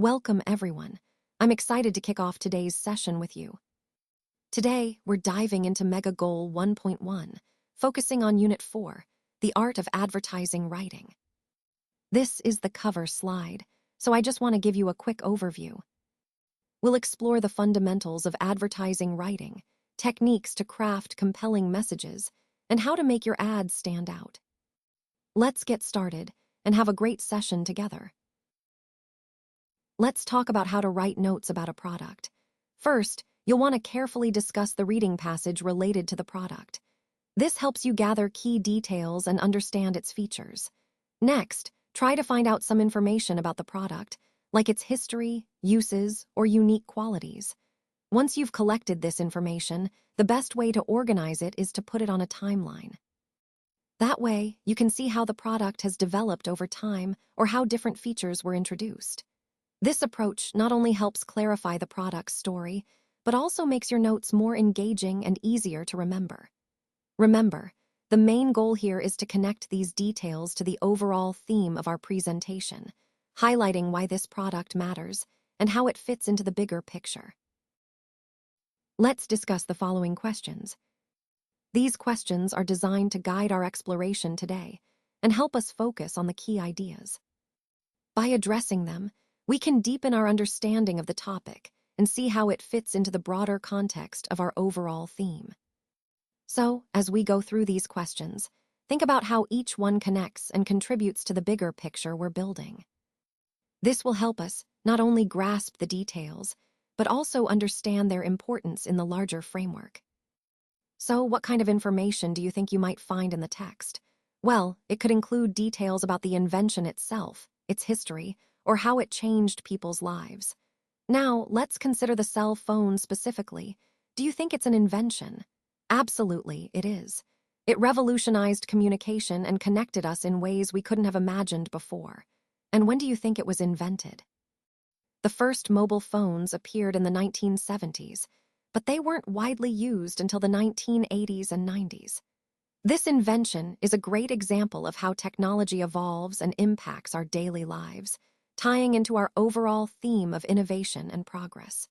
Welcome, everyone. I'm excited to kick off today's session with you. Today, we're diving into Mega Goal 1.1, focusing on Unit 4, the art of advertising writing. This is the cover slide, so I just want to give you a quick overview. We'll explore the fundamentals of advertising writing, techniques to craft compelling messages, and how to make your ads stand out. Let's get started and have a great session together. Let's talk about how to write notes about a product. First, you'll want to carefully discuss the reading passage related to the product. This helps you gather key details and understand its features. Next, try to find out some information about the product, like its history, uses, or unique qualities. Once you've collected this information, the best way to organize it is to put it on a timeline. That way, you can see how the product has developed over time or how different features were introduced. This approach not only helps clarify the product's story, but also makes your notes more engaging and easier to remember. Remember, the main goal here is to connect these details to the overall theme of our presentation, highlighting why this product matters and how it fits into the bigger picture. Let's discuss the following questions. These questions are designed to guide our exploration today and help us focus on the key ideas. By addressing them, we can deepen our understanding of the topic and see how it fits into the broader context of our overall theme. So, as we go through these questions, think about how each one connects and contributes to the bigger picture we're building. This will help us not only grasp the details, but also understand their importance in the larger framework. So, what kind of information do you think you might find in the text? Well, it could include details about the invention itself, its history, or how it changed people's lives. Now, let's consider the cell phone specifically. Do you think it's an invention? Absolutely, it is. It revolutionized communication and connected us in ways we couldn't have imagined before. And when do you think it was invented? The first mobile phones appeared in the 1970s, but they weren't widely used until the 1980s and 90s. This invention is a great example of how technology evolves and impacts our daily lives, tying into our overall theme of innovation and progress.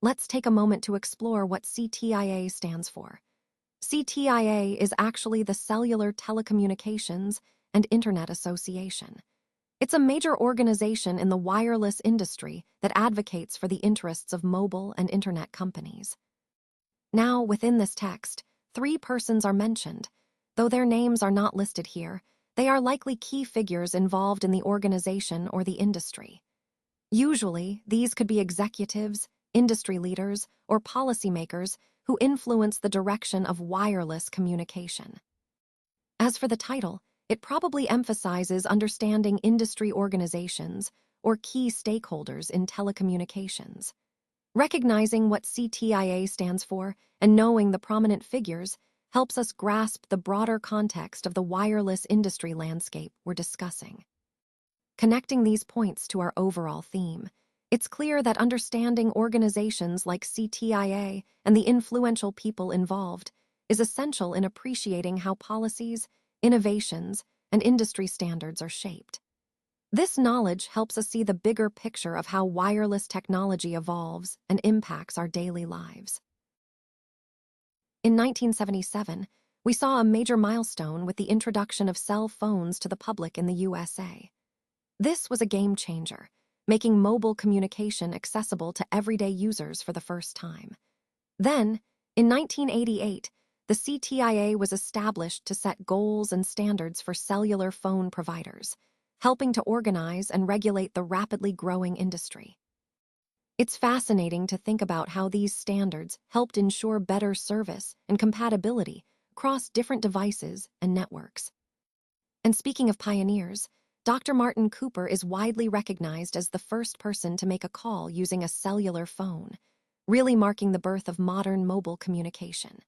Let's take a moment to explore what CTIA stands for. CTIA is actually the Cellular Telecommunications and Internet Association. It's a major organization in the wireless industry that advocates for the interests of mobile and internet companies. Now, within this text, 3 persons are mentioned. Though their names are not listed here, they are likely key figures involved in the organization or the industry. Usually, these could be executives, industry leaders, or policymakers who influence the direction of wireless communication. As for the title, it probably emphasizes understanding industry organizations or key stakeholders in telecommunications. Recognizing what CTIA stands for and knowing the prominent figures helps us grasp the broader context of the wireless industry landscape we're discussing. Connecting these points to our overall theme, it's clear that understanding organizations like CTIA and the influential people involved is essential in appreciating how policies, innovations, and industry standards are shaped. This knowledge helps us see the bigger picture of how wireless technology evolves and impacts our daily lives. In 1977, we saw a major milestone with the introduction of cell phones to the public in the USA. This was a game changer, making mobile communication accessible to everyday users for the first time. Then, in 1988, the CTIA was established to set goals and standards for cellular phone providers, helping to organize and regulate the rapidly growing industry. It's fascinating to think about how these standards helped ensure better service and compatibility across different devices and networks. And speaking of pioneers, Dr. Martin Cooper is widely recognized as the first person to make a call using a cellular phone, really marking the birth of modern mobile communication.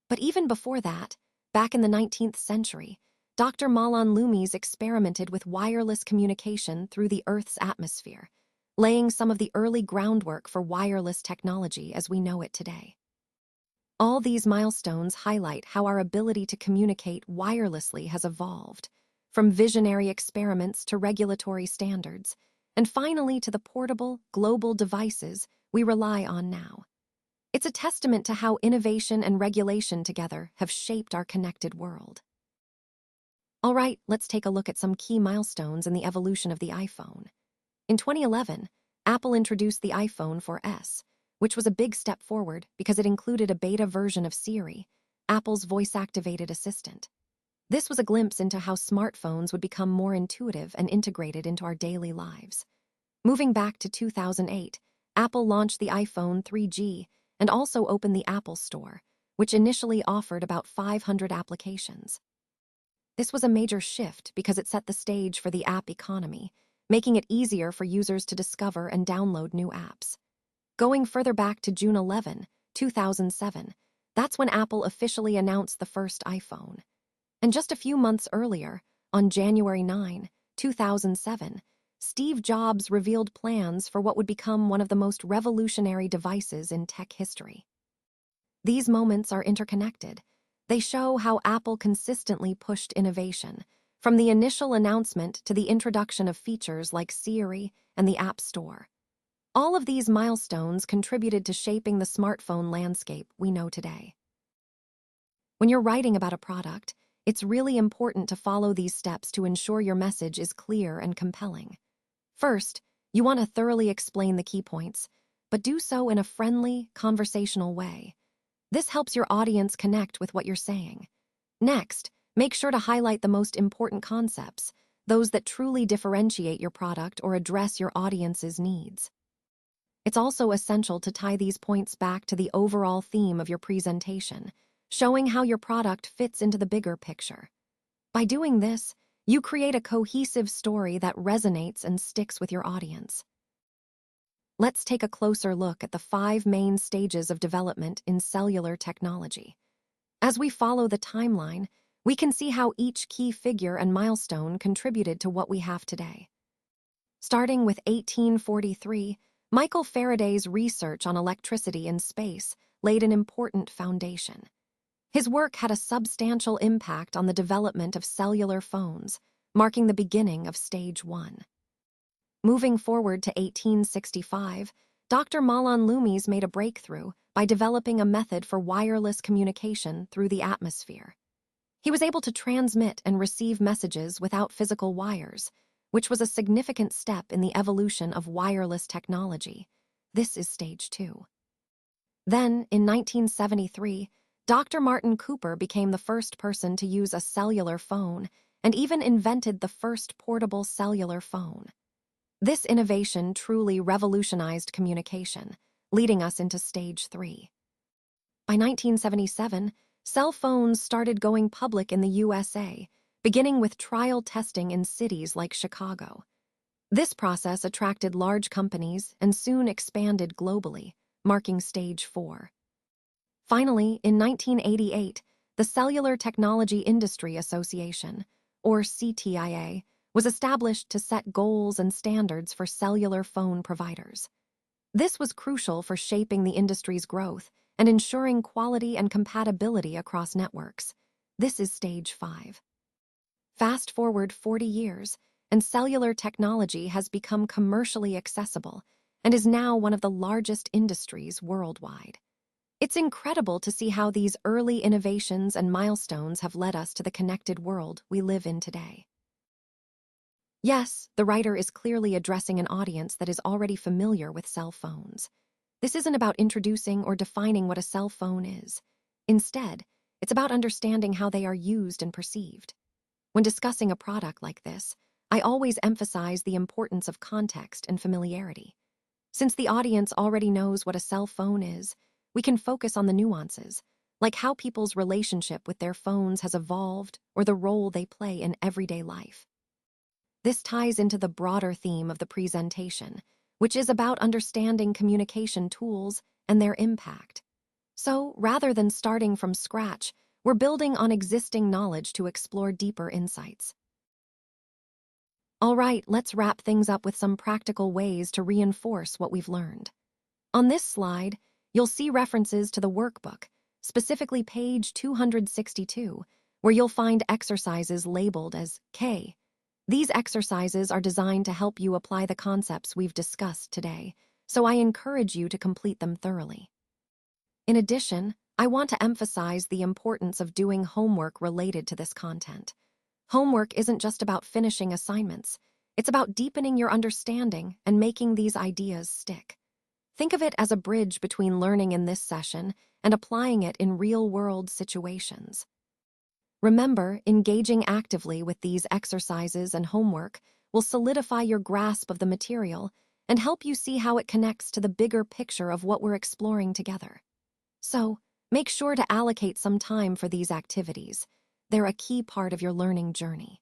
But even before that, back in the 19th century, Dr. Malan Loomis experimented with wireless communication through the Earth's atmosphere, laying some of the early groundwork for wireless technology as we know it today. All these milestones highlight how our ability to communicate wirelessly has evolved, from visionary experiments to regulatory standards, and finally to the portable, global devices we rely on now. It's a testament to how innovation and regulation together have shaped our connected world. All right, let's take a look at some key milestones in the evolution of the iPhone. In 2011, Apple introduced the iPhone 4S, which was a big step forward because it included a beta version of Siri, Apple's voice-activated assistant. This was a glimpse into how smartphones would become more intuitive and integrated into our daily lives. Moving back to 2008, Apple launched the iPhone 3G and also opened the Apple Store, which initially offered about 500 applications. This was a major shift because it set the stage for the app economy, making it easier for users to discover and download new apps. Going further back to June 11, 2007, that's when Apple officially announced the first iPhone. And just a few months earlier, on January 9, 2007, Steve Jobs revealed plans for what would become one of the most revolutionary devices in tech history. These moments are interconnected. They show how Apple consistently pushed innovation, from the initial announcement to the introduction of features like Siri and the App Store. All of these milestones contributed to shaping the smartphone landscape we know today. When you're writing about a product, it's really important to follow these steps to ensure your message is clear and compelling. First, you want to thoroughly explain the key points, but do so in a friendly, conversational way. This helps your audience connect with what you're saying. Next, make sure to highlight the most important concepts, those that truly differentiate your product or address your audience's needs. It's also essential to tie these points back to the overall theme of your presentation, showing how your product fits into the bigger picture. By doing this, you create a cohesive story that resonates and sticks with your audience. Let's take a closer look at the 5 main stages of development in cellular technology. As we follow the timeline, we can see how each key figure and milestone contributed to what we have today. Starting with 1843, Michael Faraday's research on electricity in space laid an important foundation. His work had a substantial impact on the development of cellular phones, marking the beginning of Stage 1. Moving forward to 1865, Dr. Malan Loomis made a breakthrough by developing a method for wireless communication through the atmosphere. He was able to transmit and receive messages without physical wires, which was a significant step in the evolution of wireless technology. This is Stage 2. Then, in 1973, Dr. Martin Cooper became the first person to use a cellular phone and even invented the first portable cellular phone. This innovation truly revolutionized communication, leading us into Stage 3. By 1977, cell phones started going public in the USA, beginning with trial testing in cities like Chicago. This process attracted large companies and soon expanded globally, marking Stage 4. Finally, in 1988, the Cellular Technology Industry Association, or CTIA, was established to set goals and standards for cellular phone providers. This was crucial for shaping the industry's growth and ensuring quality and compatibility across networks. This is Stage 5. Fast forward 40 years, and cellular technology has become commercially accessible and is now one of the largest industries worldwide. It's incredible to see how these early innovations and milestones have led us to the connected world we live in today. Yes, the writer is clearly addressing an audience that is already familiar with cell phones. This isn't about introducing or defining what a cell phone is. Instead, it's about understanding how they are used and perceived. When discussing a product like this, I always emphasize the importance of context and familiarity. Since the audience already knows what a cell phone is, we can focus on the nuances, like how people's relationship with their phones has evolved or the role they play in everyday life. This ties into the broader theme of the presentation, which is about understanding communication tools and their impact. So, rather than starting from scratch, we're building on existing knowledge to explore deeper insights. All right, let's wrap things up with some practical ways to reinforce what we've learned. On this slide, you'll see references to the workbook, specifically page 262, where you'll find exercises labeled as K. These exercises are designed to help you apply the concepts we've discussed today, so I encourage you to complete them thoroughly. In addition, I want to emphasize the importance of doing homework related to this content. Homework isn't just about finishing assignments. It's about deepening your understanding and making these ideas stick. Think of it as a bridge between learning in this session and applying it in real-world situations. Remember, engaging actively with these exercises and homework will solidify your grasp of the material and help you see how it connects to the bigger picture of what we're exploring together. So, make sure to allocate some time for these activities. They're a key part of your learning journey.